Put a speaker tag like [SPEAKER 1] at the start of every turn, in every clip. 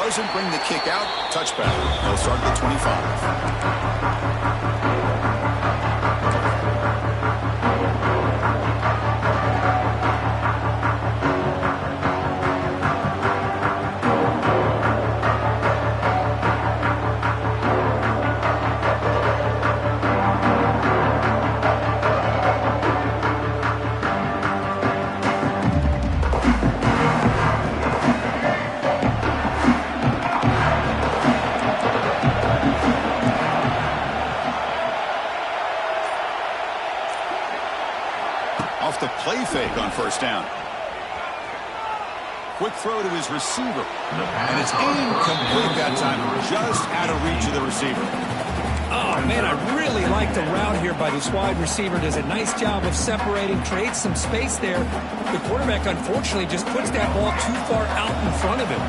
[SPEAKER 1] doesn't bring the kick out. Touchback. They'll start at the 25. Off the play fake on first down. Quick throw to his receiver. And it's incomplete that time. Just out of reach of the receiver.
[SPEAKER 2] Oh, man, I really like the route here by this wide receiver. Does a nice job of separating, creates some space there. The quarterback, unfortunately, just puts that ball too far out in front of him.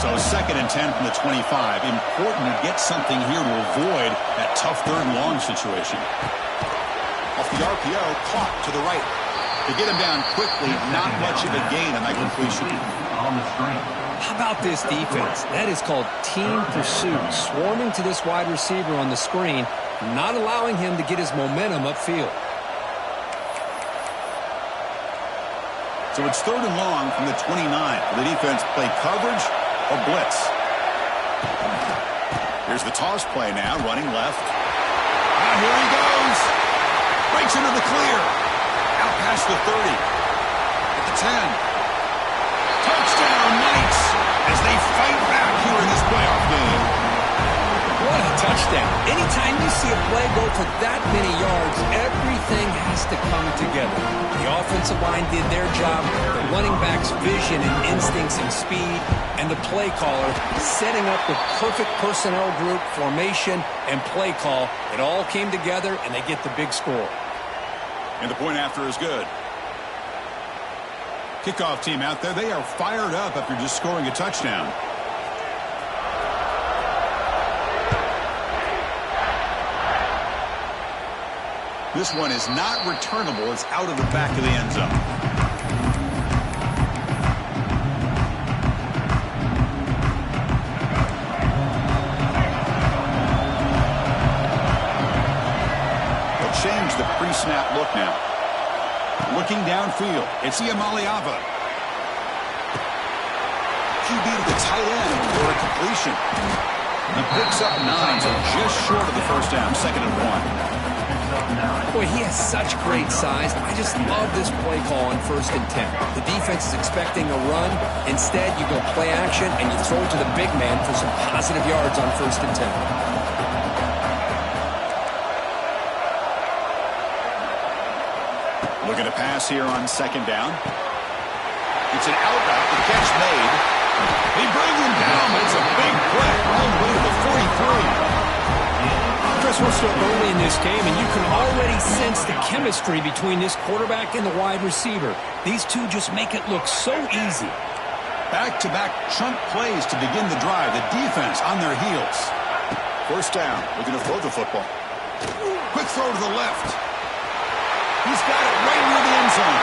[SPEAKER 1] So 2nd and 10 from the 25. Important to get something here to avoid that tough 3rd and long situation. Off the RPO, caught to the right. To get him down quickly, not much of a gain on that completion.
[SPEAKER 2] How about this defense? That is called team pursuit. Swarming to this wide receiver on the screen, not allowing him to get his momentum upfield.
[SPEAKER 1] So it's 3rd and long from the 29. The defense play coverage or blitz. Here's the toss play now, running left. And here he goes. Breaks into the clear. Out past the 30. At the 10. Touchdown, Knights, as they fight back here in this playoff game.
[SPEAKER 2] What a touchdown. Anytime you see a play go for that many yards, everything has to come together. The offensive line did their job, the running back's vision and instincts and speed, and the play caller setting up the perfect personnel group, formation, and play call. It all came together, and they get the big score.
[SPEAKER 1] And the point after is good. Kickoff team out there, they are fired up after just scoring a touchdown. This one is not returnable. It's out of the back of the end zone. They'll change the pre-snap look now. Looking downfield, it's Iamaleava. QB to the tight end for a completion. He picks up 9, so just short of the first down, 2nd and 1.
[SPEAKER 2] Boy, he has such great size. I just love this play call on 1st and 10. The defense is expecting a run. Instead, you go play action, and you throw it to the big man for some positive yards on 1st and 10.
[SPEAKER 1] Looking to pass here on 2nd down. It's an out route. The catch made. He brings him down, but it's a big play all the way to the 43.
[SPEAKER 2] Chris, we're still early in this game, and you can already sense the chemistry between this quarterback and the wide receiver. These two just make it look so easy.
[SPEAKER 1] Back-to-back chunk plays to begin the drive. The defense on their heels. 1st down. Looking to throw the football. Quick throw to the left. He's got it right near the end zone.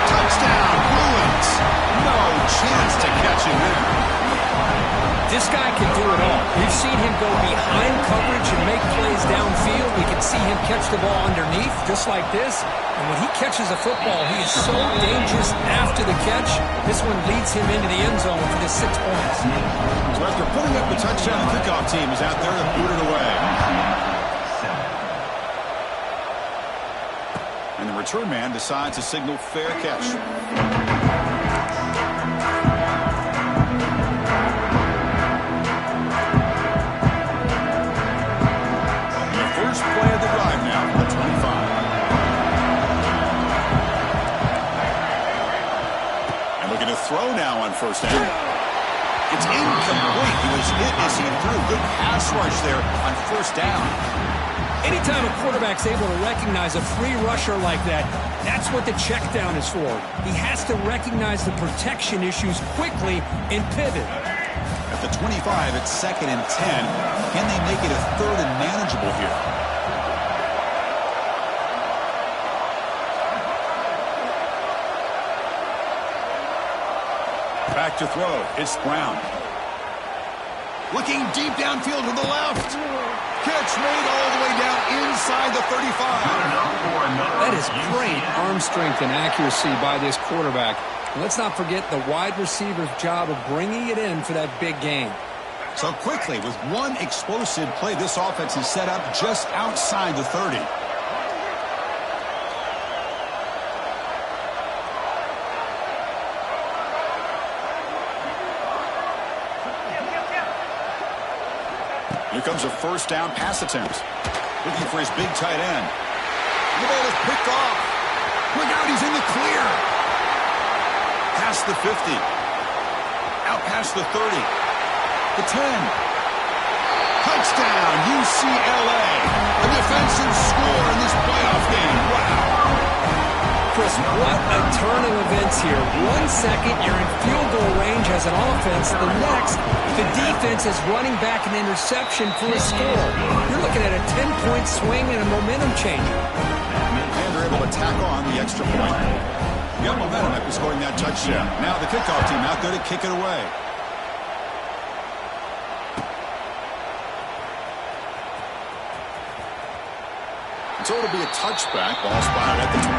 [SPEAKER 1] Touchdown, Bruins. No chance to catch him there.
[SPEAKER 2] This guy can do it all. We've seen him go behind coverage and make plays downfield. We can see him catch the ball underneath, just like this. And when he catches a football, he is so dangerous after the catch. This one leads him into the end zone for the 6 points.
[SPEAKER 1] So after putting up the touchdown, the kickoff team is out there to boot it away. And the return man decides to signal fair catch. First play of the drive now for the 25. And looking to throw now on 1st down. It's incomplete. He was hit as he threw. Good pass rush there on 1st down.
[SPEAKER 2] Anytime a quarterback's able to recognize a free rusher like that, that's what the check down is for. He has to recognize the protection issues quickly and pivot.
[SPEAKER 1] At the 25, it's 2nd and 10. Can they make it a 3rd and manageable here? Back to throw. It's Brown. Looking deep downfield to the left. Catch made all the way down inside the 35.
[SPEAKER 2] That is great arm strength and accuracy by this quarterback. And let's not forget the wide receiver's job of bringing it in for that big gain.
[SPEAKER 1] So quickly, with one explosive play, this offense is set up just outside the 30. Here comes a first down pass attempt. Looking for his big tight end. The ball is picked off. Look out, he's in the clear. Past the 50. Out past the 30. The 10. Touchdown, UCLA. A defensive score in this playoff game. Wow.
[SPEAKER 2] Chris, what a turn of events here. 1 second, you're in field goal range as an offense. The next, the defense is running back an interception for a score. You're looking at a 10-point swing and a momentum changer.
[SPEAKER 1] And they're able to tackle on the extra point. You got momentum after scoring that touchdown. Now the kickoff team out there to kick it away. So it'll be a touchback. Ball spotted at the 25.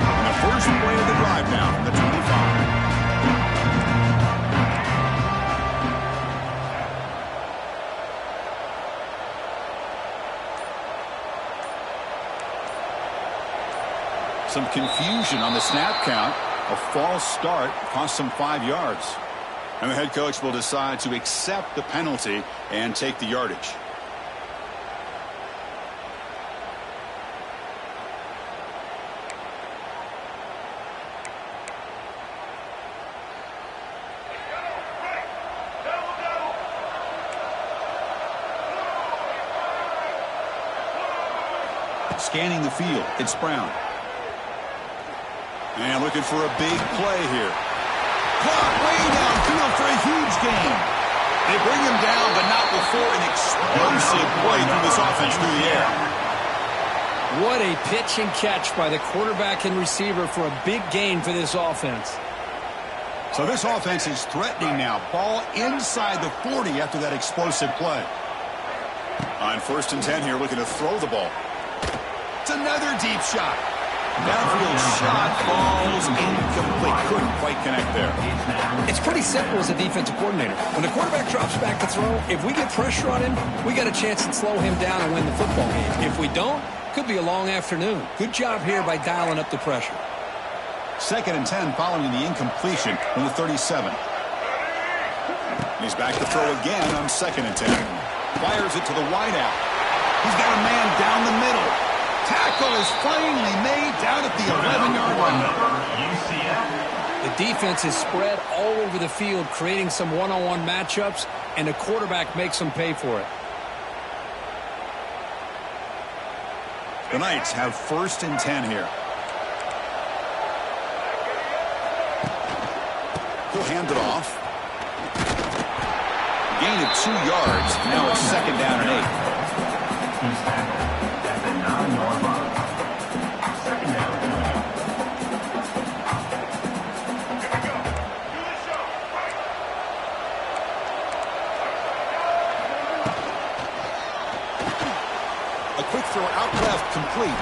[SPEAKER 1] And the first play of the drive now from the 25. Some confusion on the snap count. A false start cost them 5 yards. And the head coach will decide to accept the penalty and take the yardage. Scanning the field, it's Brown. And looking for a big play here. Caught way downfield for a huge gain. They bring him down, but not before an explosive play through this offense through the air.
[SPEAKER 2] What a pitch and catch by the quarterback and receiver for a big gain for this offense.
[SPEAKER 1] So this offense is threatening now. Ball inside the 40 after that explosive play. On 1st and 10 here, looking to throw the ball. It's another deep shot. Downfield shot falls incomplete. Couldn't quite connect there.
[SPEAKER 2] It's pretty simple as a defensive coordinator. When the quarterback drops back to throw, if we get pressure on him, we got a chance to slow him down and win the football game. If we don't, could be a long afternoon. Good job here by dialing up the pressure.
[SPEAKER 1] 2nd and 10 following the incompletion from the 37. He's back to throw again on 2nd and 10. Fires it to the wideout. He's got a man down the middle. Tackle is finally made down at the 11-yard line.
[SPEAKER 2] The defense is spread all over the field, creating some one-on-one matchups, and the quarterback makes them pay for it.
[SPEAKER 1] The Knights have 1st and 10 here. He'll hand it off. Gain of 2 yards. Now it's 2nd down and 8. Quick throw out left, complete.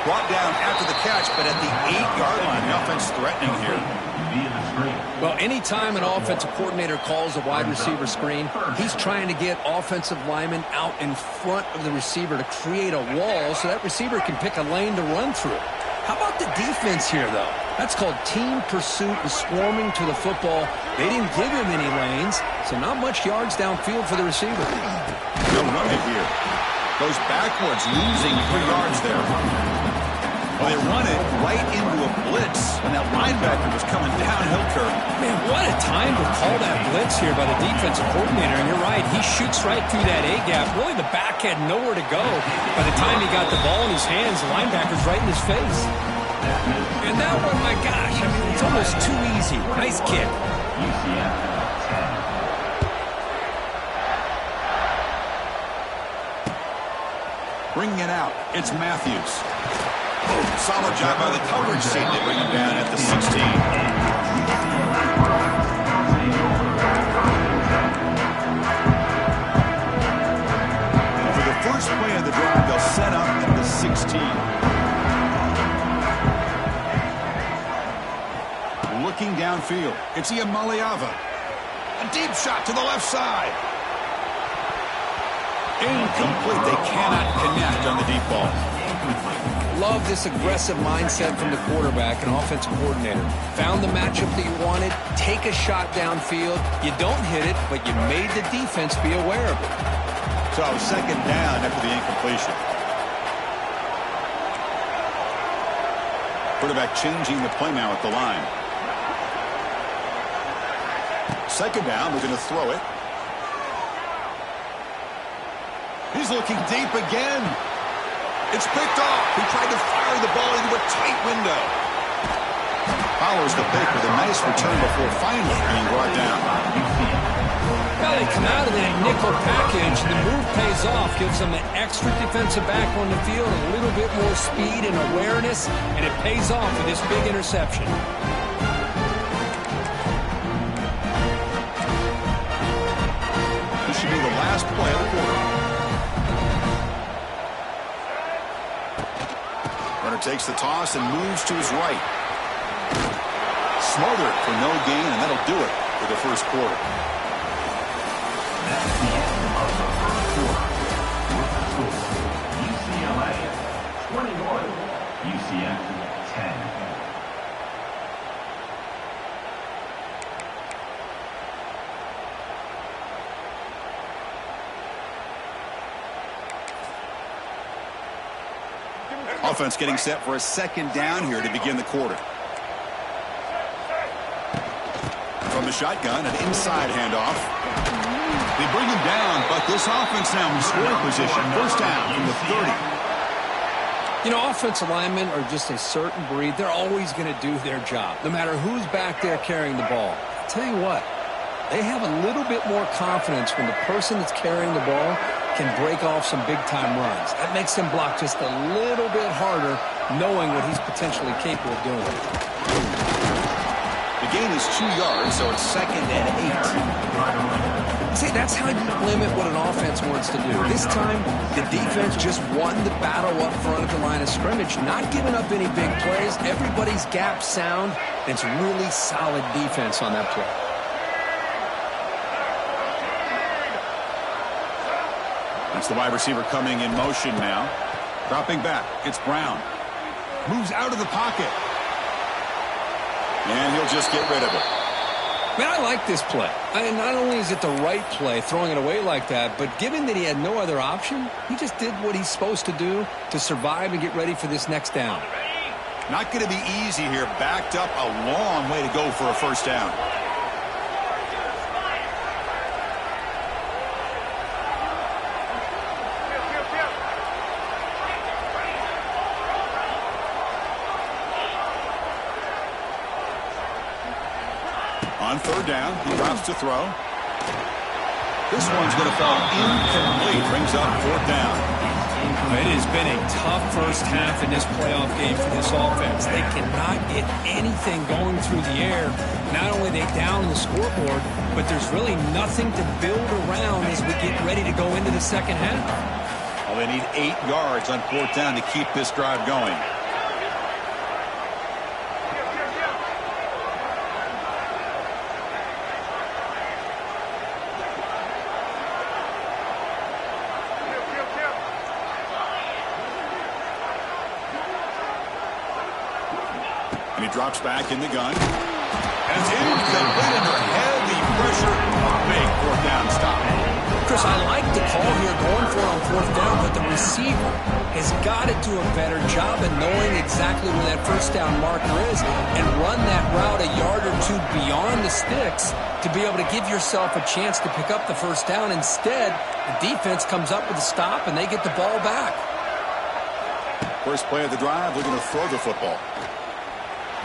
[SPEAKER 1] Brought down after the catch, but at the 8-yard line, the offense threatening here.
[SPEAKER 2] Well, anytime an offensive coordinator calls a wide receiver screen, he's trying to get offensive linemen out in front of the receiver to create a wall so that receiver can pick a lane to run through. How about the defense here, though? That's called team pursuit and swarming to the football. They didn't give him any lanes, so not much yards downfield for the receiver.
[SPEAKER 1] They'll run it here. Goes backwards, losing 3 yards there. Well, they run it right into a blitz, and that linebacker was coming downhill curve.
[SPEAKER 2] Man, what a time to call that blitz here by the defensive coordinator. And you're right, he shoots right through that A-gap. Really, the back had nowhere to go. By the time he got the ball in his hands, the linebacker's right in his face. And that one, my gosh, I mean, it's almost too easy. Nice kick.
[SPEAKER 1] Bringing it out, it's Matthews. Solid job by the coverage team to bring him down at the 16. For the first play of the drive, they'll set up at the 16. Looking downfield, it's Iamaleava. A deep shot to the left side. Incomplete. They cannot connect on the deep ball.
[SPEAKER 2] Love this aggressive mindset from the quarterback and offensive coordinator. Found the matchup that you wanted. Take a shot downfield. You don't hit it, but you made the defense be aware of it.
[SPEAKER 1] So second down after the incompletion. Quarterback changing the play now at the line. Second down, we're going to throw it. He's looking deep again. It's picked off. He tried to fire the ball into a tight window. Follows the pick with a nice return before finally being brought down.
[SPEAKER 2] Well, they come out of that nickel package. The move pays off, gives them an extra defensive back on the field, a little bit more speed and awareness, and it pays off with this big interception.
[SPEAKER 1] This should be the last play of the quarter. Takes the toss and moves to his right. Smothered for no gain, and that'll do it for the first quarter.
[SPEAKER 3] That's the end of the first quarter. UCLA 21, UCF 10.
[SPEAKER 1] Offense getting set for a second down here to begin the quarter. From the shotgun, an inside handoff. They bring him down, but this offense now in scoring position. First down from the 30.
[SPEAKER 2] You know, offensive linemen are just a certain breed. They're always going to do their job, no matter who's back there carrying the ball. I'll tell you what, they have a little bit more confidence when the person that's carrying the ball can break off some big-time runs. That makes him block just a little bit harder, knowing what he's potentially capable of doing.
[SPEAKER 1] The gain is 2 yards, so it's second and 8.
[SPEAKER 2] See, that's how you limit what an offense wants to do. This time, the defense just won the battle up front at the line of scrimmage, not giving up any big plays. Everybody's gap sound. It's really solid defense on that play.
[SPEAKER 1] That's the wide receiver coming in motion now. Dropping back. It's Brown. Moves out of the pocket. And he'll just get rid of it.
[SPEAKER 2] Man, I like this play. Not only is it the right play, throwing it away like that, but given that he had no other option, he just did what he's supposed to do to survive and get ready for this next down.
[SPEAKER 1] Not going to be easy here. Backed up a long way to go for a first down. On third down, he drops to throw. This one's going to fall incomplete. Brings up fourth down.
[SPEAKER 2] It has been a tough first half in this playoff game for this offense. They cannot get anything going through the air. Not only are they down the scoreboard, but there's really nothing to build around as we get ready to go into the second half.
[SPEAKER 1] Well, they need 8 yards on fourth down to keep this drive going. And he drops back in the gun. And it's incomplete under heavy pressure. A big fourth down stop.
[SPEAKER 2] Chris, I like the call here going for it on fourth down, but the receiver has got to do a better job of knowing exactly where that first down marker is and run that route a yard or two beyond the sticks to be able to give yourself a chance to pick up the first down. Instead, the defense comes up with a stop and they get the ball back.
[SPEAKER 1] First play of the drive, they're going to throw the football.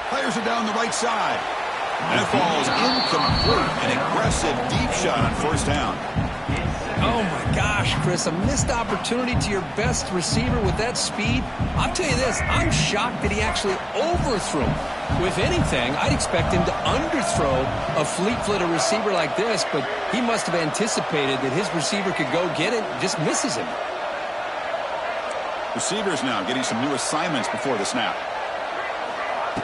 [SPEAKER 1] Players are down the right side. And it falls incomplete. An aggressive deep shot on first down.
[SPEAKER 2] Oh, my gosh, Chris, a missed opportunity to your best receiver with that speed. I'll tell you this, I'm shocked that he actually overthrew him. With anything, I'd expect him to underthrow a fleet-footed receiver like this, but he must have anticipated that his receiver could go get it and just misses him.
[SPEAKER 1] Receivers now getting some new assignments before the snap.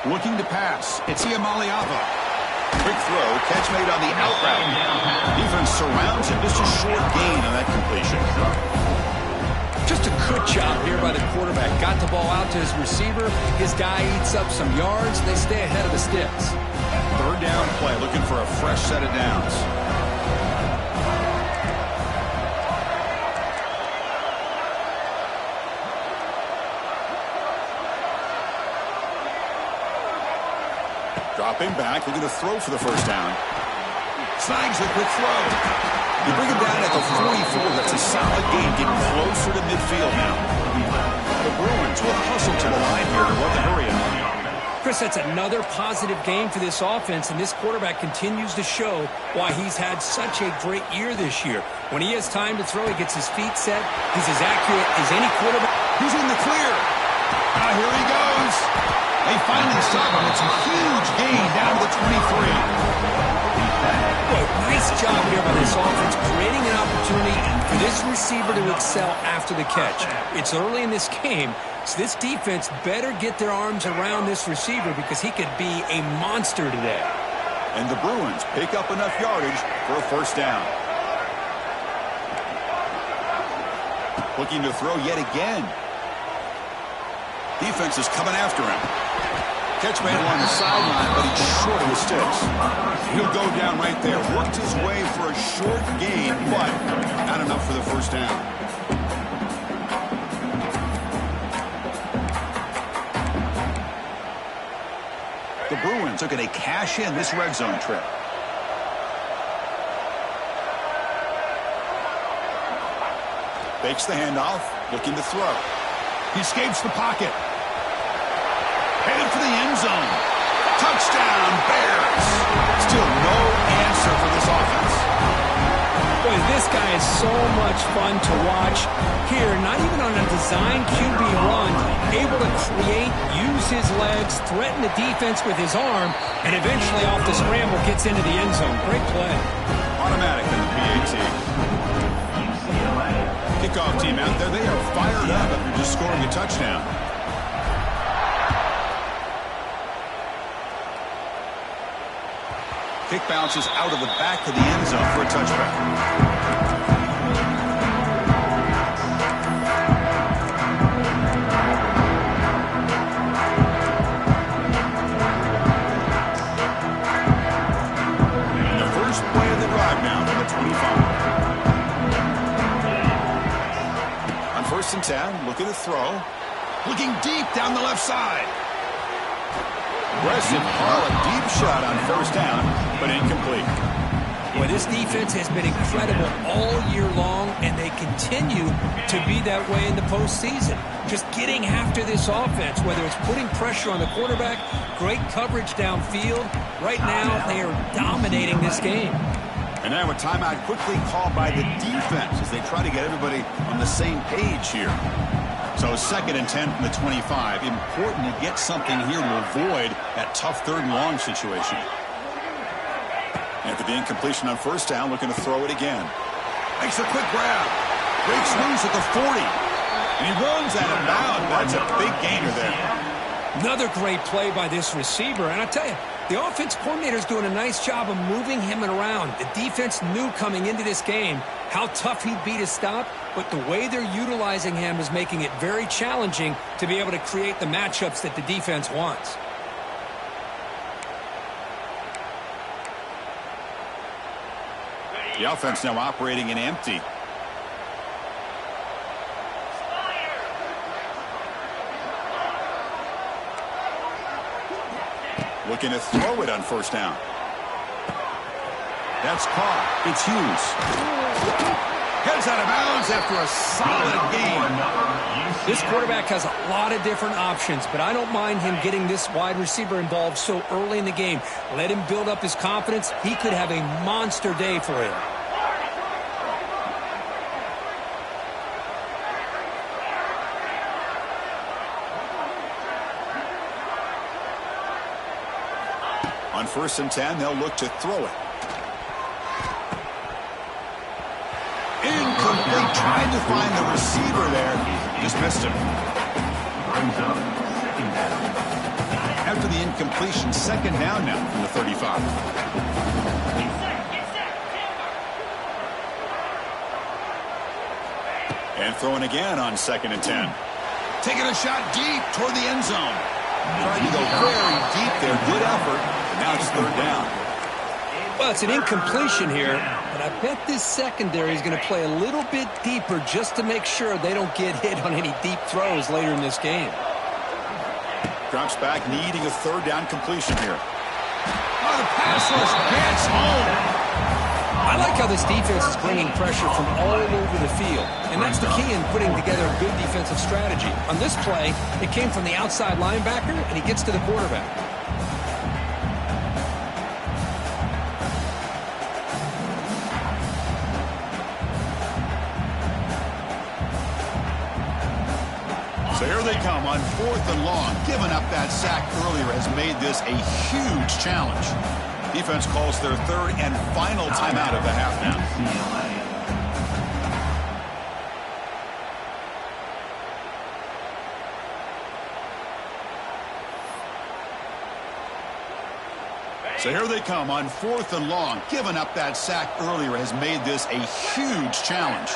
[SPEAKER 1] Looking to pass. It's Iamaliava. Quick throw, catch made on the out route. Defense surrounds him. Just a short gain on that completion.
[SPEAKER 2] Just a good job here by the quarterback. Got the ball out to his receiver. His guy eats up some yards. They stay ahead of the sticks.
[SPEAKER 1] Third down play, looking for a fresh set of downs. Dropping back, looking to throw for the first down. Snags a quick throw. You bring him down at the 44. That's a solid gain, getting closer to midfield now. The Bruins will hustle to the line here to run the hurry up.
[SPEAKER 2] Chris, that's another positive game for this offense, and this quarterback continues to show why he's had such a great year this year. When he has time to throw, he gets his feet set. He's as accurate as any quarterback.
[SPEAKER 1] He's in the clear. Here he goes. They finally stop him. It's a huge gain down to the 23.
[SPEAKER 2] Boy, nice job here by this offense, creating an opportunity for this receiver to excel after the catch. It's early in this game, so this defense better get their arms around this receiver because he could be a monster today.
[SPEAKER 1] And the Bruins pick up enough yardage for a first down. Looking to throw yet again. Defense is coming after him. Catch made along the sideline, but he's short of the sticks. He'll go down right there. Worked his way for a short gain, but not enough for the first down. The Bruins looking to cash in this red zone trip. Fakes the handoff, looking to throw. He escapes the pocket. Headed for the end zone. Touchdown, Bears. Still no answer for this offense.
[SPEAKER 2] Boy, this guy is so much fun to watch. Here, not even on a design QB run, able to create, use his legs, threaten the defense with his arm, and eventually off the scramble gets into the end zone. Great play.
[SPEAKER 1] Automatic in the PAT. Kickoff team out there. They are fired up after just scoring a touchdown. Kick bounces out of the back of the end zone for a touchback. The first play of the drive now from the 25. On first and 10, looking to throw. Looking deep down the left side. Aggressive call, a deep shot on first down, but incomplete.
[SPEAKER 2] Well, this defense has been incredible all year long, and they continue to be that way in the postseason. Just getting after this offense, whether it's putting pressure on the quarterback, great coverage downfield. Right now, they are dominating this game.
[SPEAKER 1] And now a timeout quickly called by the defense as they try to get everybody on the same page here. So second and 10 from the 25. Important to get something here to avoid that tough third and long situation. After the incompletion on first down, looking to throw it again. Makes a quick grab. Breaks loose at the 40. And he runs out of bounds. That's a big gainer there.
[SPEAKER 2] Another great play by this receiver. And I tell you, the offense coordinator is doing a nice job of moving him around. The defense knew coming into this game how tough he'd be to stop, but the way they're utilizing him is making it very challenging to be able to create the matchups that the defense wants.
[SPEAKER 1] The offense now operating in empty. Looking to throw it on first down. That's caught. It's Hughes. Heads out of bounds after a solid game.
[SPEAKER 2] This quarterback has a lot of different options, but I don't mind him getting this wide receiver involved so early in the game. Let him build up his confidence. He could have a monster day for him.
[SPEAKER 1] On 1st and 10, they'll look to throw it. Incomplete. Tried to find the receiver there. Just missed him.
[SPEAKER 3] Brings up second down.
[SPEAKER 1] After the incompletion, 2nd down now from the 35. And throwing again on 2nd and 10. Taking a shot deep toward the end zone. Trying to go very deep there. Good effort. And now it's 3rd down.
[SPEAKER 2] Well, it's an incompletion here, but I bet this secondary is going to play a little bit deeper just to make sure they don't get hit on any deep throws later in this game.
[SPEAKER 1] Drops back, needing a 3rd down completion here. Oh, the pass rush gets home.
[SPEAKER 2] I like how this defense is bringing pressure from all over the field, and that's the key in putting together a good defensive strategy. On this play, it came from the outside linebacker, and he gets to the quarterback.
[SPEAKER 1] So here they come on 4th and long. Giving up that sack earlier has made this a huge challenge. Defense calls their 3rd and final timeout of the half now. So here they come on 4th and long. Giving up that sack earlier has made this a huge challenge.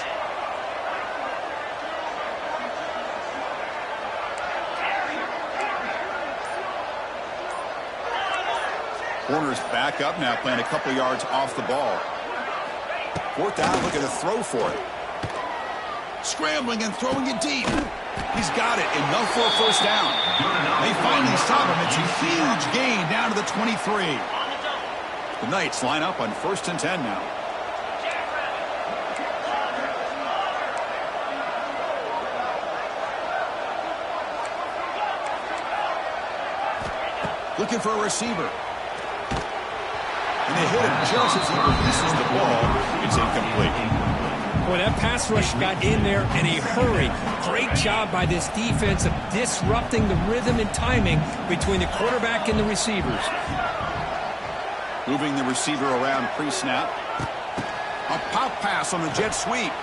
[SPEAKER 1] Corner's back up now, playing a couple yards off the ball. 4th down, looking to throw for it. Scrambling and throwing it deep. He's got it, enough for a 1st down. They finally stop him. It's a huge gain down to the 23. The Knights line up on 1st and 10 now. Looking for a receiver. And they hit him just as he releases the ball. It's incomplete.
[SPEAKER 2] Boy, that pass rush got in there in a hurry. Great job by this defense of disrupting the rhythm and timing between the quarterback and the receivers.
[SPEAKER 1] Moving the receiver around pre-snap. A pop pass on the jet sweep.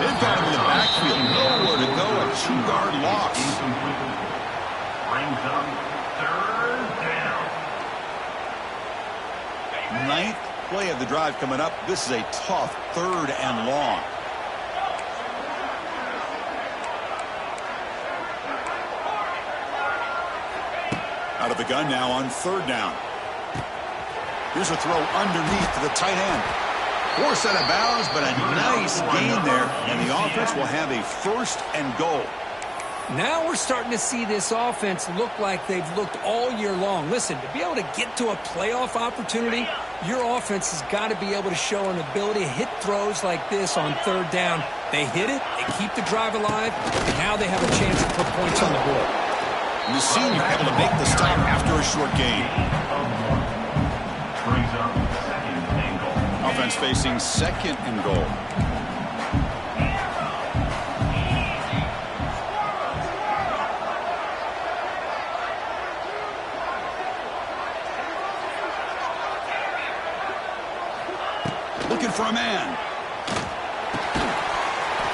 [SPEAKER 1] They've got him in the backfield. Nowhere to go. A 2-yard loss.
[SPEAKER 3] Brings up 3rd down.
[SPEAKER 1] 9th play of the drive coming up. This is a tough 3rd and long. Out of the gun now on 3rd down. Here's a throw underneath to the tight end. Forced out of bounds, but a nice gain there. And the offense will have a 1st and goal.
[SPEAKER 2] Now we're starting to see this offense look like they've looked all year long. Listen, to be able to get to a playoff opportunity, your offense has got to be able to show an ability to hit throws like this on 3rd down. They hit it, they keep the drive alive, and now they have a chance to put points on the board.
[SPEAKER 1] And the senior able to make the stop after a short gain.
[SPEAKER 3] Brings up 2nd and goal.
[SPEAKER 1] Offense facing 2nd and goal. Looking for a man.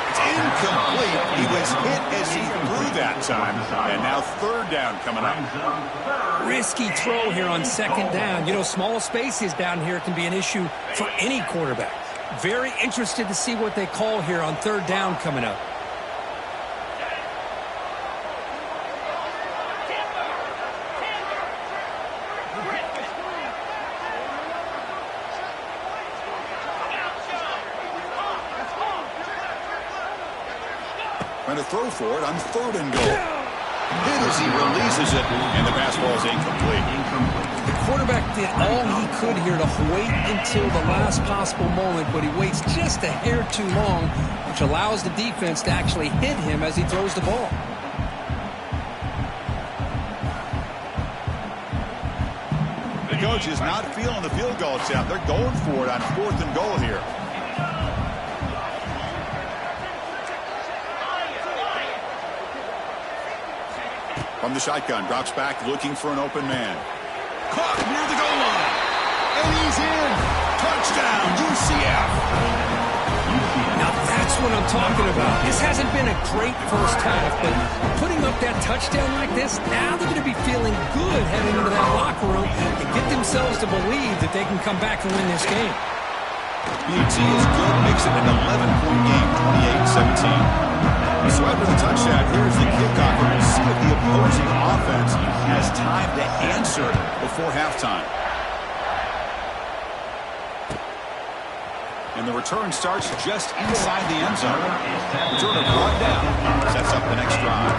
[SPEAKER 1] It's incomplete. He was hit as he threw that time. And now 3rd down coming up.
[SPEAKER 2] Risky throw here on 2nd down. You know, small spaces down here can be an issue for any quarterback. Very interested to see what they call here on 3rd down coming up.
[SPEAKER 1] Trying to throw for it on 3rd and goal. Hit as he releases it, and the pass ball is incomplete.
[SPEAKER 2] The quarterback did all he could here to wait until the last possible moment, but he waits just a hair too long, which allows the defense to actually hit him as he throws the ball.
[SPEAKER 1] The coach is not feeling the field goal attempt. They're going for it on 4th and goal here. From the shotgun, drops back looking for an open man. Caught near the goal line. And he's in. Touchdown, UCF.
[SPEAKER 2] Now that's what I'm talking about. This hasn't been a great first half, but putting up that touchdown like this, now they're going to be feeling good heading into that locker room and get themselves to believe that they can come back and win this game.
[SPEAKER 1] BT is good, makes it an 11-point game, 28-17. So after the touchdown, here's the kickoff, and we'll see if the opposing offense has time to answer before halftime. And the return starts just inside the end zone. Returner brought down, sets up the next drive.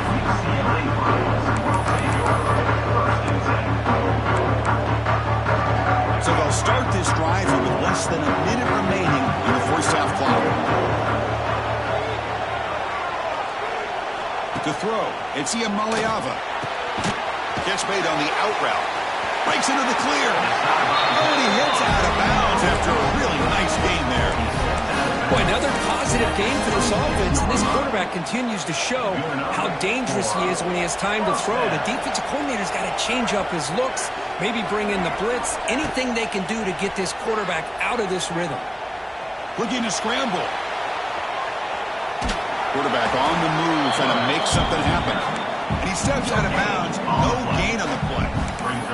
[SPEAKER 1] So they'll start this drive with less than a minute remaining in the first half clock. To throw, it's Iamaleava. Catch made on the out route. Breaks into the clear. Oh, and he hits out of bounds after a really nice game there.
[SPEAKER 2] Boy, another positive game for this offense, and this quarterback continues to show how dangerous he is when he has time to throw. The defensive coordinator's got to change up his looks, maybe bring in the blitz, anything they can do to get this quarterback out of this rhythm.
[SPEAKER 1] Looking to scramble. Quarterback on the move, trying to make something happen. And he steps out of bounds. No gain on the play.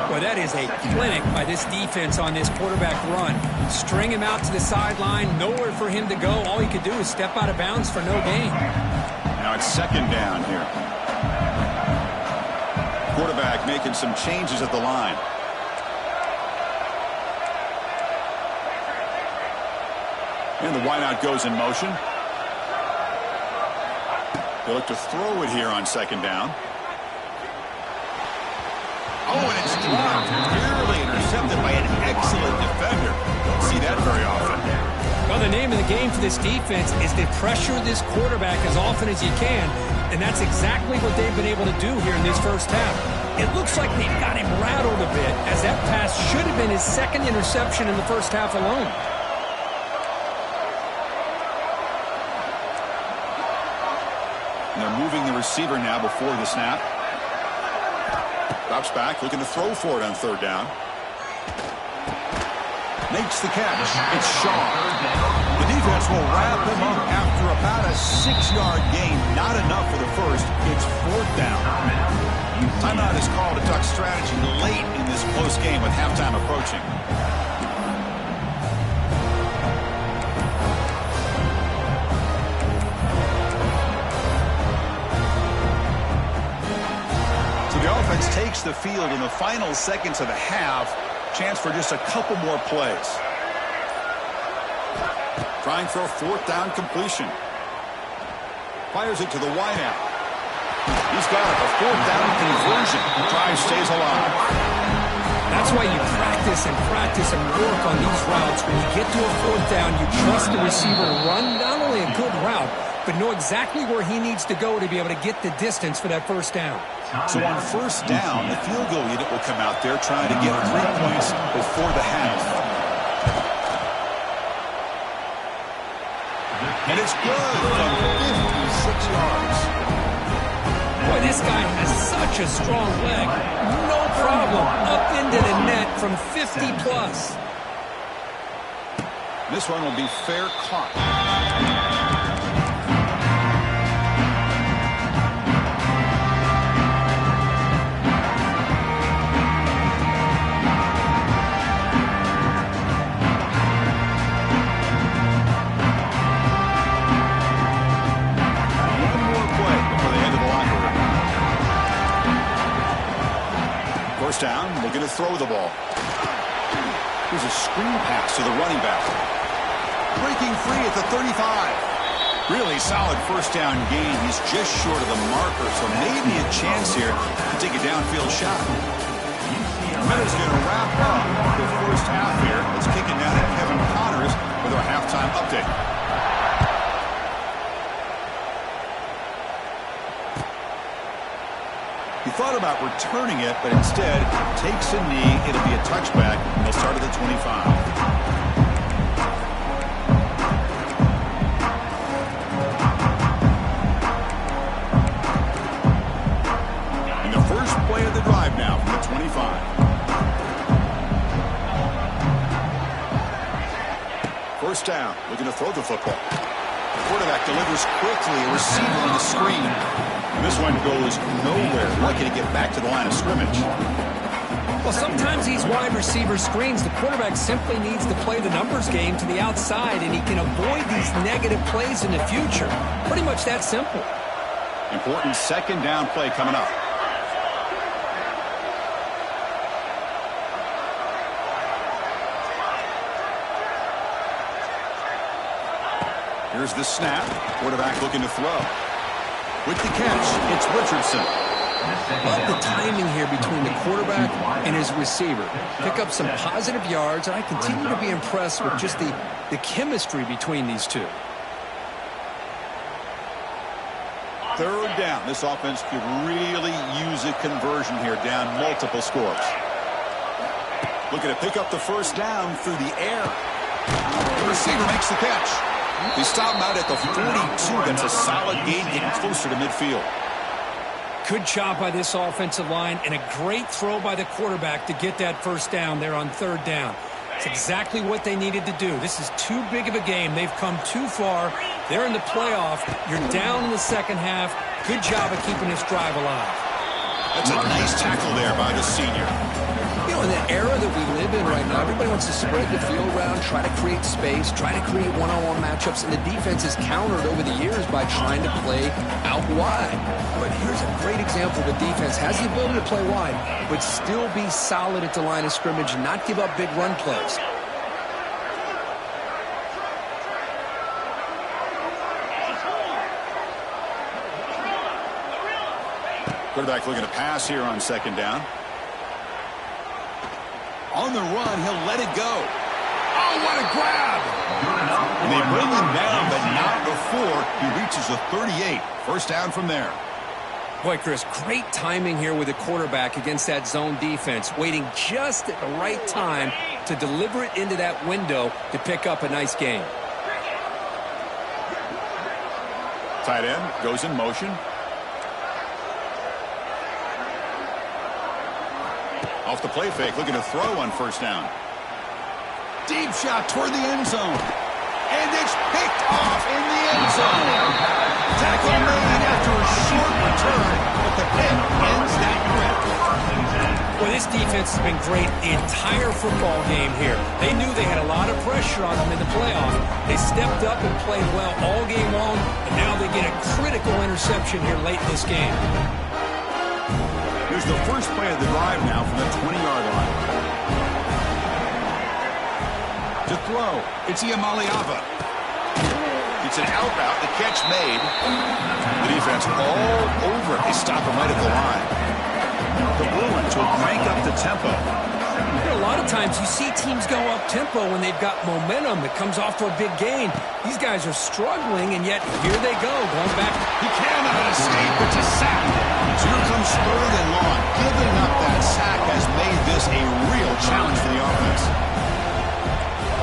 [SPEAKER 2] Well, that is a clinic by this defense on this quarterback run. String him out to the sideline, nowhere for him to go. All he could do is step out of bounds for no gain.
[SPEAKER 1] Now it's 2nd down here. Quarterback making some changes at the line. And the wideout goes in motion. They look to throw it here on 2nd down. Oh, and it's dropped. Nearly intercepted by an excellent defender. Don't see that very often.
[SPEAKER 2] Well, the name of the game for this defense is to pressure this quarterback as often as you can, and that's exactly what they've been able to do here in this first half. It looks like they've got him rattled a bit, as that pass should have been his 2nd interception in the first half alone.
[SPEAKER 1] And they're moving the receiver now before the snap. Drops back, looking to throw for it on 3rd down. Makes the catch. It's Shaw. The defense will wrap him up after about a 6-yard gain. Not enough for the first. It's 4th down. Timeout is called to talk strategy late in this close game with halftime approaching. Offense takes the field in the final seconds of the half. Chance for just a couple more plays. Trying for a 4th down completion. Fires it to the wideout. He's got a 4th down conversion. The drive stays alive.
[SPEAKER 2] That's why you practice and work on these routes. When you get to a 4th down, you trust the receiver to run not only a good route, but know exactly where he needs to go to be able to get the distance for that 1st down.
[SPEAKER 1] So on 1st down, the field goal unit will come out there trying to get 3 points before the half. And it's good from 56 yards.
[SPEAKER 2] Boy, this guy has such a strong leg. No problem. Up into the net from 50 plus.
[SPEAKER 1] This one will be fair caught. First down, looking to throw the ball. Here's a screen pass to the running back. Breaking free at the 35. Really solid 1st down gain. He's just short of the marker, so maybe a chance here to take a downfield shot. That is going to wrap up the first half here. Let's kick it down to Kevin Connors with our halftime update. He thought about returning it, but instead takes a knee. It'll be a touchback, and they'll start at the 25. Of the drive now from the 25. First down, looking to throw the football. The quarterback delivers quickly, a receiver on the screen. And this one goes nowhere, lucky to get back to the line of scrimmage.
[SPEAKER 2] Well, sometimes these wide receiver screens, the quarterback simply needs to play the numbers game to the outside, and he can avoid these negative plays in the future. Pretty much that simple.
[SPEAKER 1] Important second down play coming up. Here's the snap. Quarterback looking to throw. With the catch, it's Richardson.
[SPEAKER 2] Love the timing here between the quarterback and his receiver. Pick up some positive yards, and I continue to be impressed with just the chemistry between these two.
[SPEAKER 1] Third down. This offense could really use a conversion here, down multiple scores. Looking to pick up the first down through the air. The receiver makes the catch. They stop him out at the 42. That's a solid gain, getting closer to midfield.
[SPEAKER 2] Good job by this offensive line, and a great throw by the quarterback to get that first down there on third down. It's exactly what they needed to do. This is too big of a game. They've come too far. They're in the playoff. You're down in the second half. Good job of keeping this drive alive.
[SPEAKER 1] That's a nice tackle there by the senior.
[SPEAKER 2] You know, in the era that we live in right now, everybody wants to spread the field around, try to create space, try to create one-on-one matchups, and the defense is countered over the years by trying to play out wide. But here's a great example. The defense has the ability to play wide, but still be solid at the line of scrimmage and not give up big run plays.
[SPEAKER 1] Quarterback looking to pass here on second down. On the run, he'll let it go. Oh, what a grab! And they bring him down, but not before he reaches the 38. First down from there.
[SPEAKER 2] Boy, Chris, great timing here with the quarterback against that zone defense, waiting just at the right time to deliver it into that window to pick up a nice gain.
[SPEAKER 1] Tight end goes in motion. Off the play fake, looking to throw on first down. Deep shot toward the end zone. And it's picked off in the end zone. Tackle made after a short return, but the pick ends that grip.
[SPEAKER 2] Well, this defense has been great the entire football game here. They knew they had a lot of pressure on them in the playoff. They stepped up and played well all game long, and now they get a critical interception here late in this game.
[SPEAKER 1] Here's the first play of the drive now from the 20-yard line. To throw, it's Iamaleava. It's an out route, the catch made. The defense all over it. They stop him right at the line. The Bruins will crank up the tempo.
[SPEAKER 2] You know, a lot of times you see teams go up-tempo when they've got momentum that comes off to a big gain. These guys are struggling, and yet here they go, going back.
[SPEAKER 1] He cannot escape. It's a sack. So here comes third and long. Giving up that sack has made this a real challenge for the offense.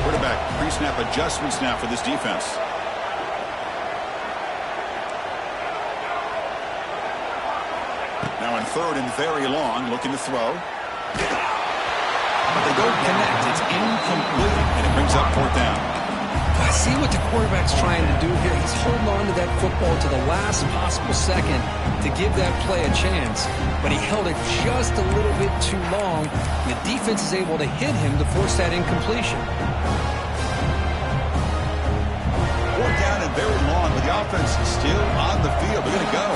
[SPEAKER 1] Quarterback pre-snap adjustments now for this defense. Now in third and very long, looking to throw. But they don't connect. It's incomplete, and it brings up fourth down.
[SPEAKER 2] I see what the quarterback's trying to do here. He's holding on to that football to the last possible second to give that play a chance. But he held it just a little bit too long. And the defense is able to hit him to force that incompletion.
[SPEAKER 1] Fourth down and very long, but the offense is still on the field. They're going to go.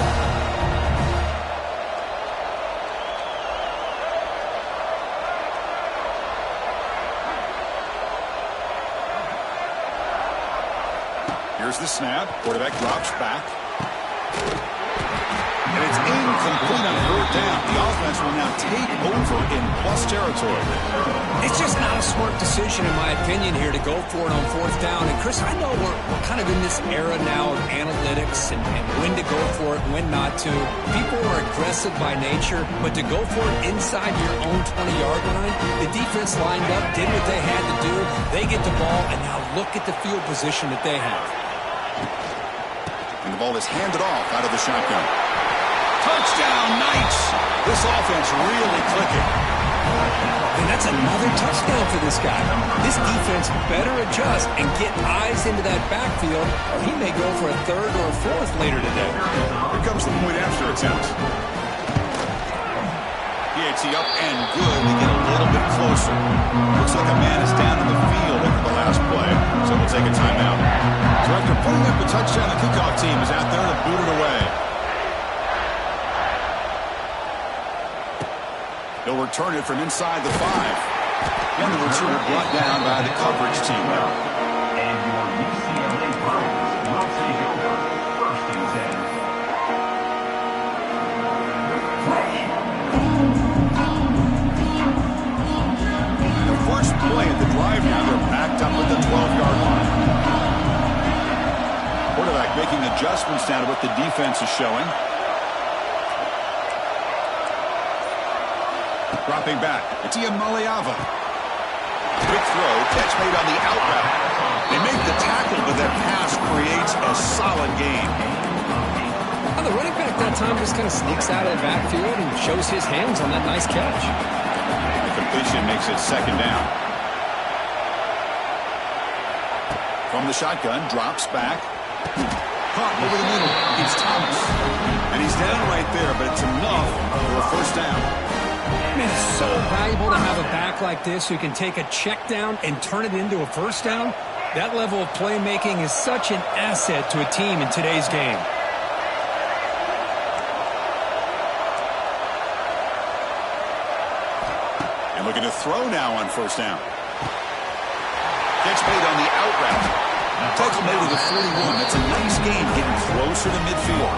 [SPEAKER 1] Here's the snap. Quarterback drops back. And it's incomplete on fourth down. The offense will now take over in plus territory.
[SPEAKER 2] It's just not a smart decision, in my opinion, here to go for it on fourth down. And, Chris, I know we're kind of in this era now of analytics and when to go for it and when not to. People are aggressive by nature, but to go for it inside your own 20-yard line, the defense lined up, did what they had to do. They get the ball, and now look at the field position that they have.
[SPEAKER 1] And the ball is handed off out of the shotgun. Touchdown, Knights! This offense really clicking.
[SPEAKER 2] And that's another touchdown for this guy. This defense better adjust and get eyes into that backfield, or he may go for a third or a fourth later today.
[SPEAKER 1] Here comes the point after attempt. PAT up and good to get a little bit closer. Looks like a man is down in the field after the last play, so we'll take a timeout. So after putting up a touchdown, the kickoff team is out there to boot it away. They'll return it from inside the 5. And the return brought down by the coverage team.
[SPEAKER 3] And your UCLA Bruins will take over first and 10.
[SPEAKER 1] The first play of the drive now, they're backed up at the 12-yard line. Quarterback making adjustments now to what the defense is showing. Dropping back, it's Maliava. Quick throw, catch made on the out route. They make the tackle, but that pass creates a solid gain.
[SPEAKER 2] Well, the running back that time just kind of sneaks out of the backfield and shows his hands on that nice catch.
[SPEAKER 1] The completion makes it second down. From the shotgun, drops back. Caught over the middle. It's Thomas. And he's down right there, but it's enough for a first down.
[SPEAKER 2] Man, it's so valuable to have a back like this who can take a check down and turn it into a first down. That level of playmaking is such an asset to a team in today's game.
[SPEAKER 1] And looking to throw now on first down. Catch made on the out route. Tackle made to the 41. That's a nice game getting closer to midfield.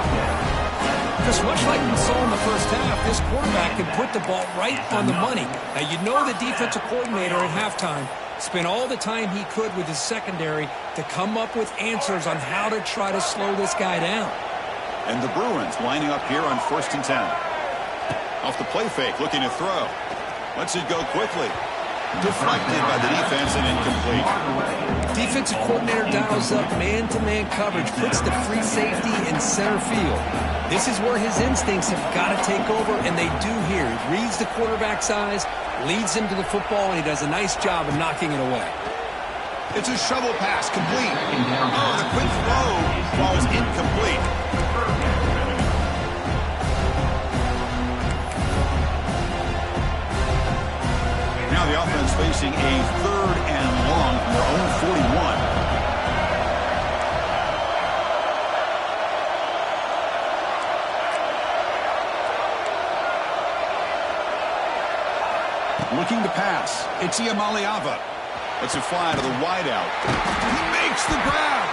[SPEAKER 2] Because much like we saw in the first half, this quarterback can put the ball right on the money. Now, you know the defensive coordinator at halftime spent all the time he could with his secondary to come up with answers on how to try to slow this guy down.
[SPEAKER 1] And the Bruins lining up here on first and 10. Off the play fake, looking to throw. Lets it go quickly. Deflected by the defense and incomplete.
[SPEAKER 2] Defensive coordinator dials up man-to-man coverage, puts the free safety in center field. This is where his instincts have got to take over, and they do here. He reads the quarterback's eyes, leads him to the football, and he does a nice job of knocking it away.
[SPEAKER 1] It's a shovel pass, complete. Oh, the quick throw falls incomplete. Now the offense facing a third and long from their own 41. Looking to pass. It's Maliava. Lets it fly to the wideout. He makes the grab.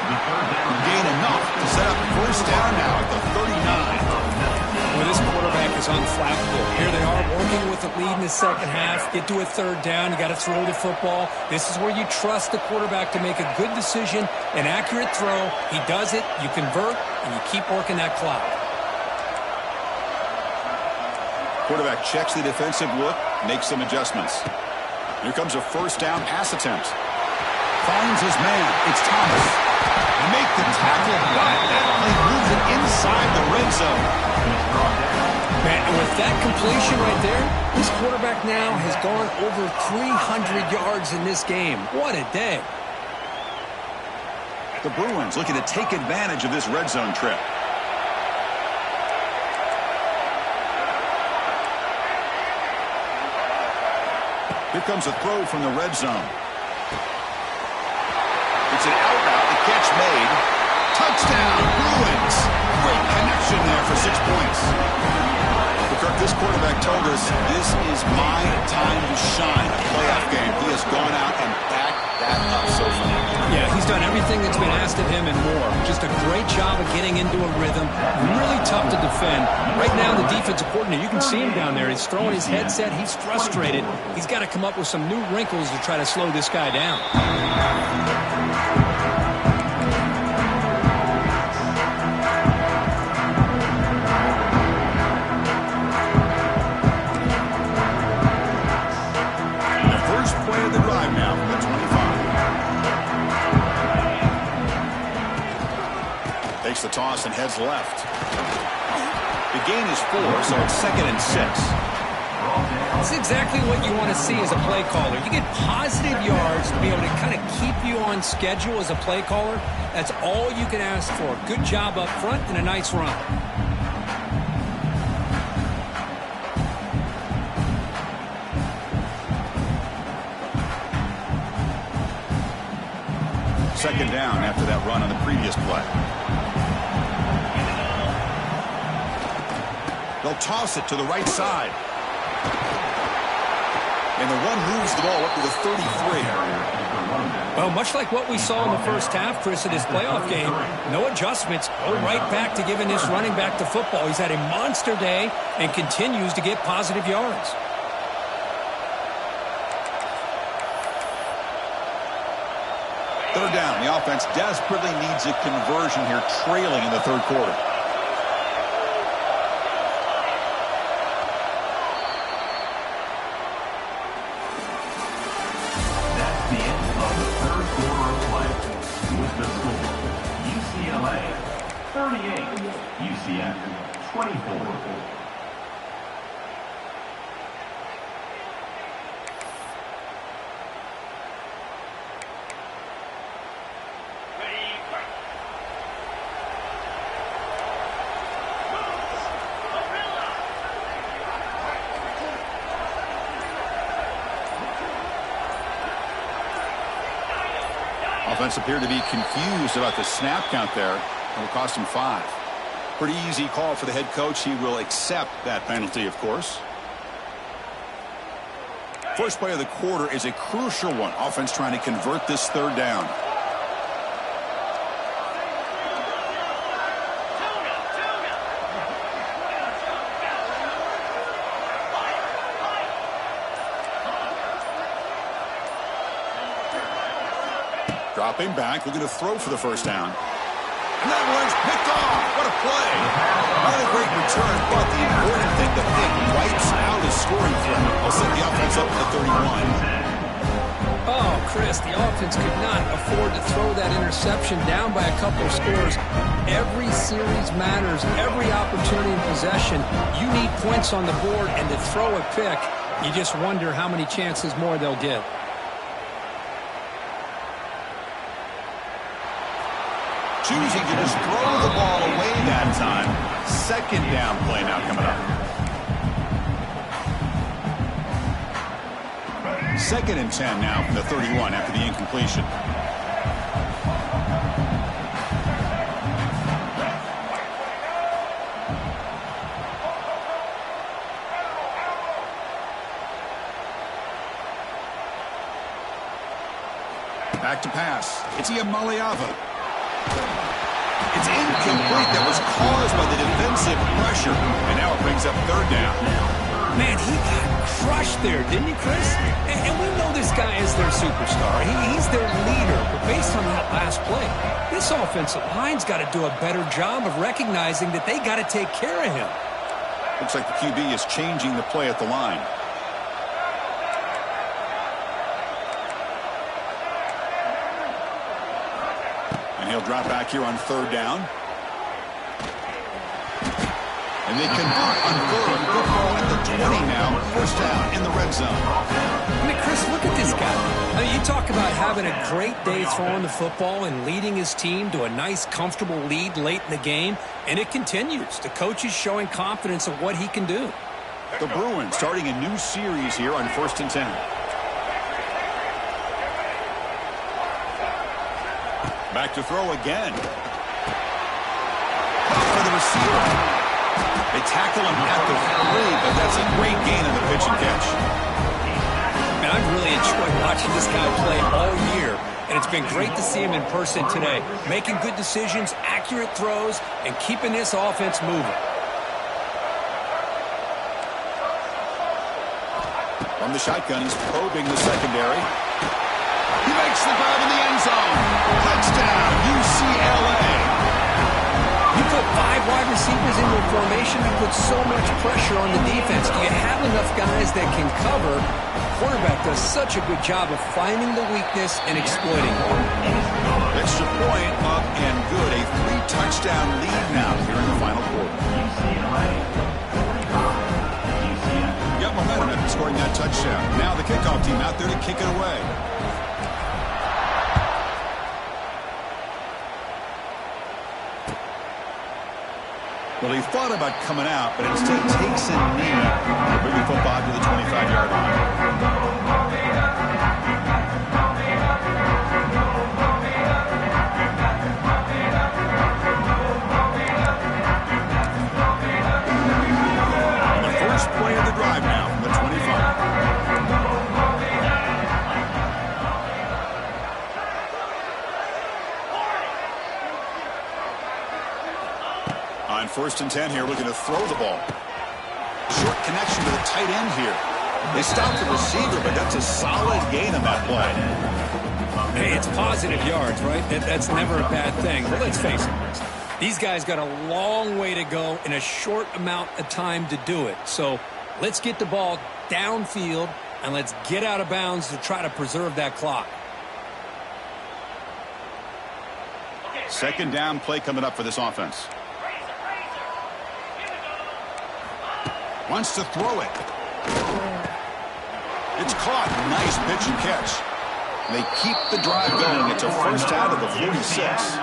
[SPEAKER 1] Gain enough to set up first down now at the 39.
[SPEAKER 2] Well, this quarterback is unflappable. Here they are working with the lead in the second half. Get to a third down. You got to throw the football. This is where you trust the quarterback to make a good decision, an accurate throw. He does it. You convert, and you keep working that clock.
[SPEAKER 1] Quarterback checks the defensive look, makes some adjustments. Here comes a first down pass attempt. Finds his man. It's Thomas. They make the tackle, but that play moves it inside the red zone.
[SPEAKER 2] Man, and with that completion right there, this quarterback now has gone over 300 yards in this game. What a day.
[SPEAKER 1] The Bruins looking to take advantage of this red zone trip. Here comes a throw from the red zone. It's an out route. The catch made. Touchdown, Bruins. Great connection there for 6 points. But Kirk, this quarterback told us this is my time to shine. A playoff game. He has gone out and backed that up so far.
[SPEAKER 2] Yeah, he's done everything that's been asked of him and more. Just a great job of getting into a rhythm. Really tough to defend. Right now, the defensive coordinator, you can see him down there. He's throwing his headset. He's frustrated. He's got to come up with some new wrinkles to try to slow this guy down.
[SPEAKER 1] Takes the toss and heads left. The gain is 4, so it's 2nd and 6.
[SPEAKER 2] That's exactly what you want to see as a play caller. You get positive yards to be able to kind of keep you on schedule as a play caller. That's all you can ask for. Good job up front and a nice run.
[SPEAKER 1] Second down after that run on the previous play. They'll toss it to the right side. And the run moves the ball up to the 33.
[SPEAKER 2] Well, much like what we saw in the first half, Chris, of this playoff game, no adjustments. Go right back to giving this running back the football. He's had a monster day and continues to get positive yards.
[SPEAKER 1] Third down. The offense desperately needs a conversion here, trailing in the third quarter.
[SPEAKER 3] That's the end of the third quarter of play. With the score, UCLA 38, UCF 24.
[SPEAKER 1] Offense appeared to be confused about the snap count there. It will cost him 5. Pretty easy call for the head coach. He will accept that penalty, of course. First play of the quarter is a crucial one. Offense trying to convert this third down. Dropping back, looking to throw for the first down. And that one's picked off. What a play. Not a great return, but the important thing, the pick wipes out his scoring threat. They'll set the offense up at the 31.
[SPEAKER 2] Oh, Chris, the offense could not afford to throw that interception down by a couple of scores. Every series matters. Every opportunity in possession. You need points on the board, and to throw a pick, you just wonder how many chances more they'll get.
[SPEAKER 1] Choosing to just throw the ball away that time. Second down play now coming up. 2nd and 10 now from the 31 after the incompletion. Back to pass. It's Iamaleava. It's incomplete. That was caused by the defensive pressure. And now it brings up third down.
[SPEAKER 2] Man, he got crushed there, didn't he, Chris? And we know this guy is their superstar. He's their leader. But based on that last play, this offensive line's got to do a better job of recognizing that they got to take care of him.
[SPEAKER 1] Looks like the QB is changing the play at the line. He'll drop back here on third down. And they convert on third. Football at the 20 now. First down in the red zone.
[SPEAKER 2] I mean, Chris, look at this guy. I mean, you talk about having a great day throwing the football and leading his team to a nice, comfortable lead late in the game, and it continues. The coach is showing confidence of what he can do.
[SPEAKER 1] The Bruins starting a new series here on 1st and 10. Back to throw again. For the receiver. They tackle him at the 3, but that's a great gain on the pitch and catch.
[SPEAKER 2] Man, I've really enjoyed watching this guy play all year. And and it's been great to see him in person today, making good decisions, accurate throws, and keeping this offense moving.
[SPEAKER 1] From the shotgun, he's probing the secondary. He makes the grab in the end zone. Touchdown, UCLA.
[SPEAKER 2] You put 5 wide receivers into a formation, you put so much pressure on the defense. Do you have enough guys that can cover? The quarterback does such a good job of finding the weakness and exploiting it.
[SPEAKER 1] Extra point up and good. A 3-touchdown lead now here in the final quarter. Got momentum after scoring that touchdown. Now the kickoff team out there to kick it away. Well, he thought about coming out, but instead takes a knee. Bringing football to the 25-yard line. And the first play of the drive now from the 25. On 1st and 10 here, looking to throw the ball. Short connection to the tight end here. They stopped the receiver, but that's a solid gain on that play.
[SPEAKER 2] Hey, it's positive yards, right? That's never a bad thing. But let's face it, these guys got a long way to go in a short amount of time to do it. So let's get the ball downfield, and let's get out of bounds to try to preserve that clock.
[SPEAKER 1] Second down play coming up for this offense. Wants to throw it. It's caught. Nice pitch and catch. They keep the drive going. It's a first out of the 46.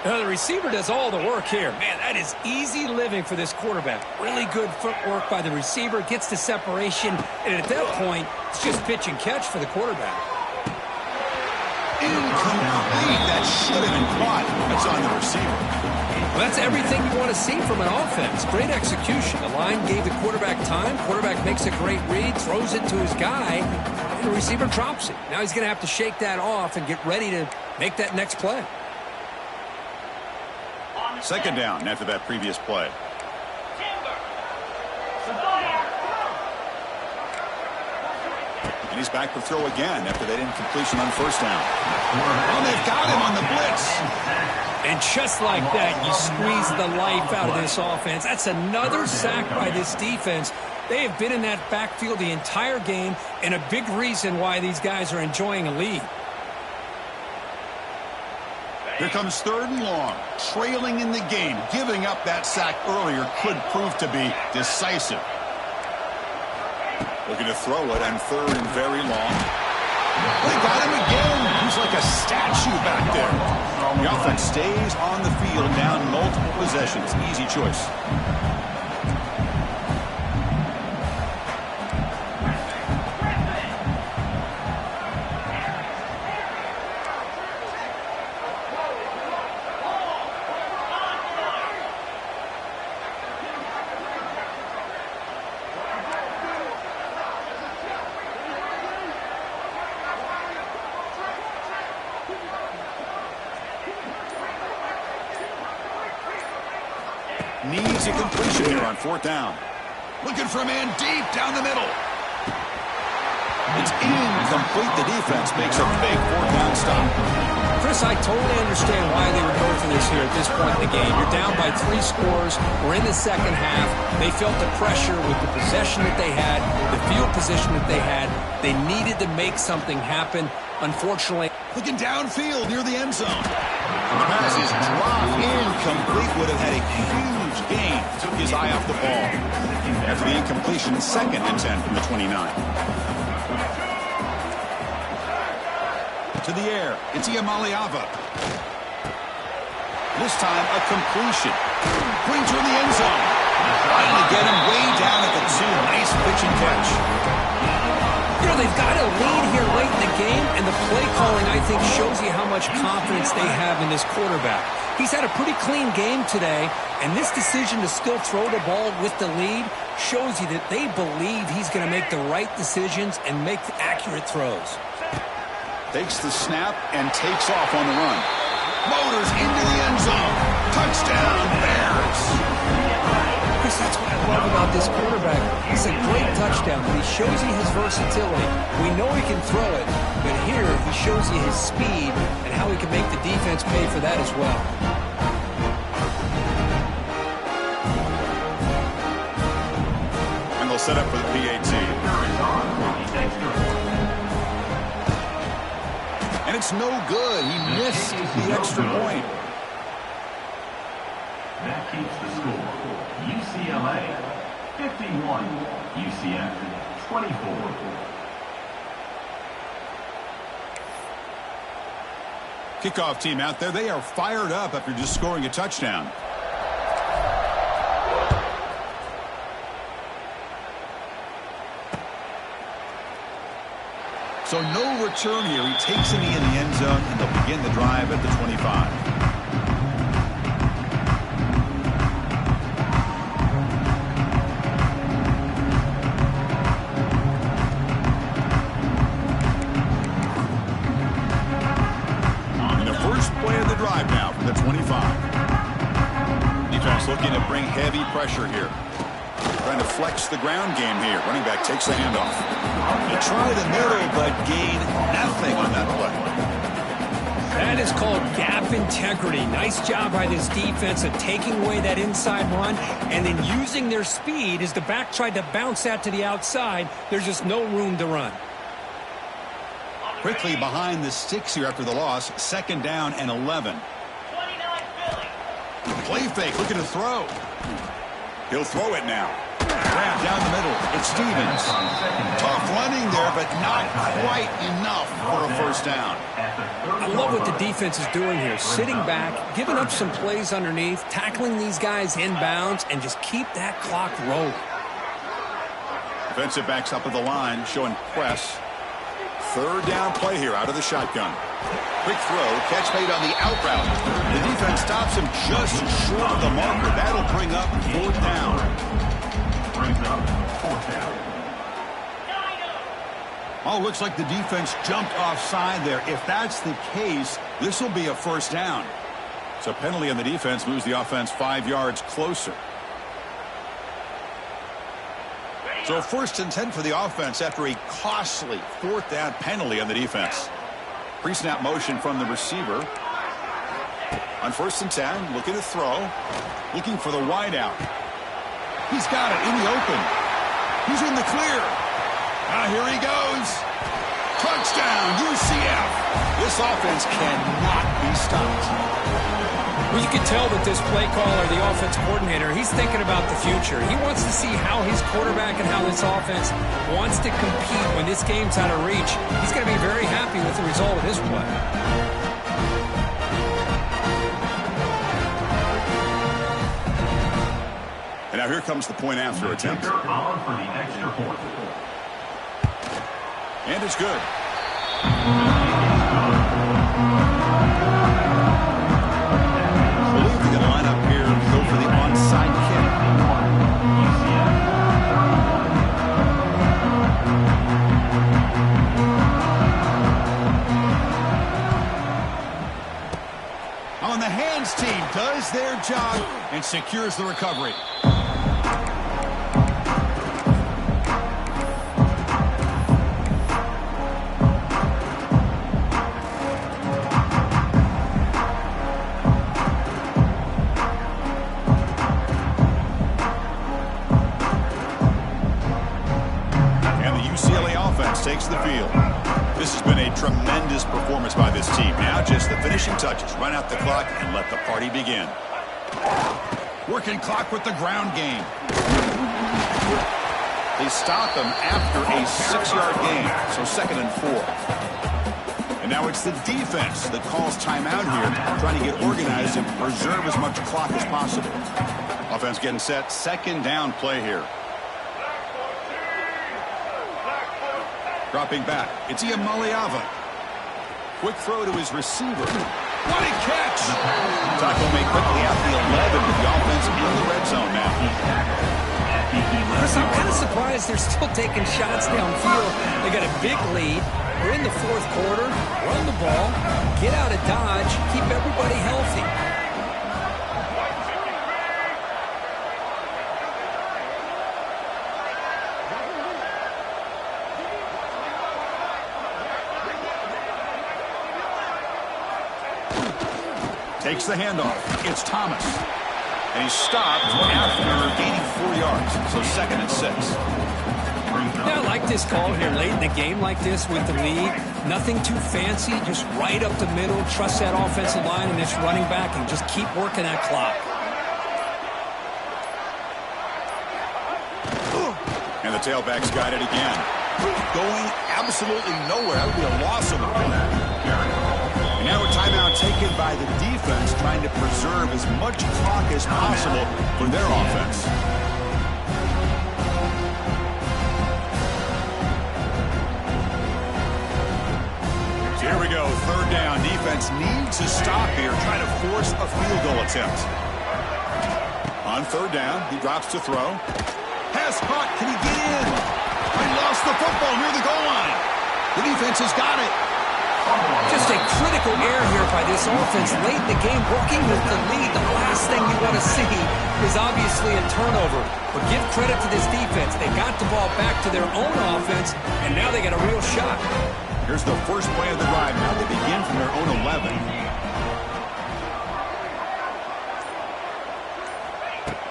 [SPEAKER 2] The receiver does all the work here. Man, that is easy living for this quarterback. Really good footwork by the receiver. Gets the separation. And at that point, it's just pitch and catch for the quarterback.
[SPEAKER 1] Incomplete. That should have been caught. That's on the receiver.
[SPEAKER 2] Well, that's everything you want to see from an offense. Great execution. The line gave the quarterback time. Quarterback makes a great read, throws it to his guy, and the receiver drops it. Now he's going to have to shake that off and get ready to make that next play.
[SPEAKER 1] Second down after that previous play. And he's back to throw again after that incompletion on first down. Oh, they've got him on the blitz.
[SPEAKER 2] And just like that, you squeeze the life out of this offense. That's another sack by this defense. They have been in that backfield the entire game, and a big reason why these guys are enjoying a lead.
[SPEAKER 1] Here comes 3rd and long. Trailing in the game. Giving up that sack earlier could prove to be decisive. Looking to throw it on 3rd and very long. They got him again. He's like a statue back there. The offense stays on the field, down multiple possessions. Easy choice. Needs a completion here on 4th down. Looking for a man deep down the middle. It's incomplete. The defense makes a big 4th down stop.
[SPEAKER 2] Chris, I totally understand why they would go for this here at this point in the game. You're down by 3 scores. We're in the second half. They felt the pressure with the possession that they had, the field position that they had. They needed to make something happen. Unfortunately,
[SPEAKER 1] looking downfield near the end zone. The pass is dropped. Incomplete. Would have had a huge gain. Took his eye off the ball. After the incompletion, 2nd and 10 from the 29. To the air. It's Iamaleava. This time, a completion. Brings her in the end zone. Trying to get him way down at the 2. Nice pitch and catch.
[SPEAKER 2] You know, they've got a lead here late in the game, and the play calling, I think, shows you how much confidence they have in this quarterback. He's had a pretty clean game today, and this decision to still throw the ball with the lead shows you that they believe he's going to make the right decisions and make accurate throws.
[SPEAKER 1] Takes the snap and takes off on the run. Motors into the end zone. Touchdown, Bears.
[SPEAKER 2] Chris, that's what I love about this quarterback. It's a great touchdown, but he shows you his versatility. We know he can throw it, but here he shows you his speed and how he can make the defense pay for that as well.
[SPEAKER 1] And they'll set up for the PAT. And it's no good. He missed the extra point.
[SPEAKER 3] That keeps the score. UCLA 51, UCF 24.
[SPEAKER 1] Kickoff team out there. They are fired up after just scoring a touchdown. So no return here. He takes it in the end zone, and they'll begin the drive at the 25. And the first play of the drive now from the 25. Defense looking to bring heavy pressure here. Trying to flex the ground game here. Running back takes the handoff. They try the middle, but gain nothing on that play.
[SPEAKER 2] That is called gap integrity. Nice job by this defense of taking away that inside run and then using their speed as the back tried to bounce that to the outside. There's just no room to run.
[SPEAKER 1] Quickly behind the sticks here after the loss. 2nd down and 11. Play fake, looking to throw. He'll throw it now. Grab down the middle. It's Stevens. Tough running there, but not quite enough for a first down.
[SPEAKER 2] I love what the defense is doing here. Sitting back, giving up some plays underneath, tackling these guys inbounds, and just keep that clock rolling.
[SPEAKER 1] Defensive backs up at the line, showing press. 3rd down play here out of the shotgun. Quick throw, catch made on the out route. The defense stops him just short of the marker. That'll bring up 4th down.
[SPEAKER 3] Brings up 4th down.
[SPEAKER 1] Oh, looks like the defense jumped offside there. If that's the case, this will be a first down. So penalty on the defense moves the offense 5 yards closer. So 1st and 10 for the offense after a costly 4th down penalty on the defense. Pre-snap motion from the receiver. On 1st and 10, looking to throw. Looking for the wide out. He's got it in the open. He's in the clear. Here he goes. Touchdown, UCF. This offense cannot be stopped.
[SPEAKER 2] Well, you can tell that this play caller, the offense coordinator, he's thinking about the future. He wants to see how his quarterback and how this offense wants to compete when this game's out of reach. He's going to be very happy with the result of this play.
[SPEAKER 1] And now here comes the point after attempt.
[SPEAKER 3] On for the extra point.
[SPEAKER 1] And it's good. Believe they're going to line up here and go for the onside kick. On the hands team does their job and secures the recovery. Takes the field. This has been a tremendous performance by this team. Now just the finishing touches. Run out the clock and let the party begin. Working clock with the ground game. They stop him after a 6-yard gain, so 2nd and 4. And now it's the defense that calls timeout here, trying to get organized and preserve as much clock as possible. Offense getting set. 2nd down play here. Dropping back, it's Iamaleava. Quick throw to his receiver. What a catch! Tackle made quickly out the 11 with the offense in the red zone now.
[SPEAKER 2] Chris, I'm kind of surprised they're still taking shots downfield. They got a big lead. We're in the fourth quarter. Run the ball. Get out of Dodge. Keep everybody healthy.
[SPEAKER 1] Takes the handoff. It's Thomas. And he's stopped after gaining 4 yards. So 2nd and 6.
[SPEAKER 2] Yeah, I like this call here late in the game like this with the lead. Nothing too fancy, just right up the middle. Trust that offensive line and this running back and just keep working that clock.
[SPEAKER 1] And the tailback's got it again. Going absolutely nowhere. That would be a loss of the play. And now a timeout taken by the defense, trying to preserve as much clock as possible for their offense. So here we go, 3rd down. Defense needs to stop here, trying to force a field goal attempt. On 3rd down, he drops to throw. Pass caught, can he get in? He lost the football near the goal line. The defense has got it.
[SPEAKER 2] Just a critical error here by this offense late in the game, working with the lead. The last thing you want to see is obviously a turnover. But give credit to this defense. They got the ball back to their own offense, and now they got a real shot.
[SPEAKER 1] Here's the first play of the drive. Now they begin from their own 11.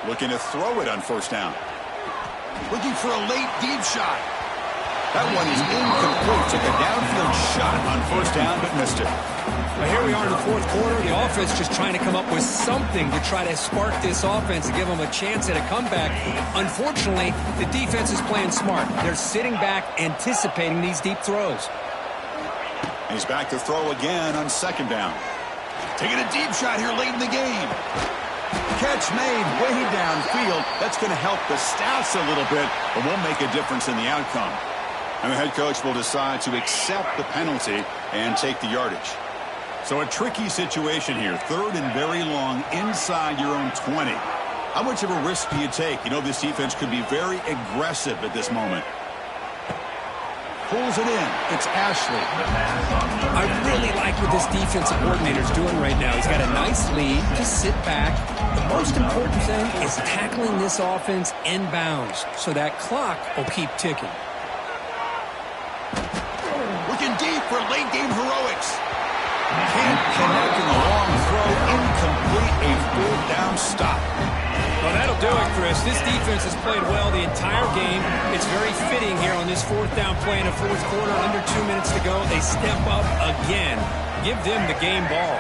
[SPEAKER 1] Looking to throw it on 1st down. Looking for a late deep shot. That one is incomplete. Took a downfield shot on 1st down, but missed it.
[SPEAKER 2] Well, here we are in the fourth quarter. The offense just trying to come up with something to try to spark this offense and give them a chance at a comeback. Unfortunately, the defense is playing smart. They're sitting back, anticipating these deep throws.
[SPEAKER 1] He's back to throw again on 2nd down. Taking a deep shot here late in the game. Catch made way downfield. That's going to help the stats a little bit, but won't make a difference in the outcome. And the head coach will decide to accept the penalty and take the yardage. So a tricky situation here. 3rd and very long inside your own 20. How much of a risk do you take? You know this defense could be very aggressive at this moment. Pulls it in. It's Ashley.
[SPEAKER 2] I really like what this defensive coordinator is doing right now. He's got a nice lead. Just sit back. The most important thing is tackling this offense inbounds so that clock will keep ticking.
[SPEAKER 1] Looking deep for late game heroics. Can't connect in the long throw. Incomplete. A 4th down stop.
[SPEAKER 2] Well, that'll do it, Chris. This defense has played well the entire game. It's very fitting here on this 4th down play in the fourth quarter. Under 2 minutes to go. They step up again. Give them the game ball.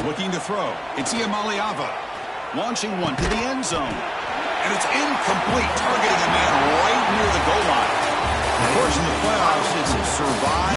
[SPEAKER 1] Looking to throw. It's Iamaleava. Launching one to the end zone. And it's incomplete. Targeting a man right near the goal line. Of course, in the playoffs, it's survive.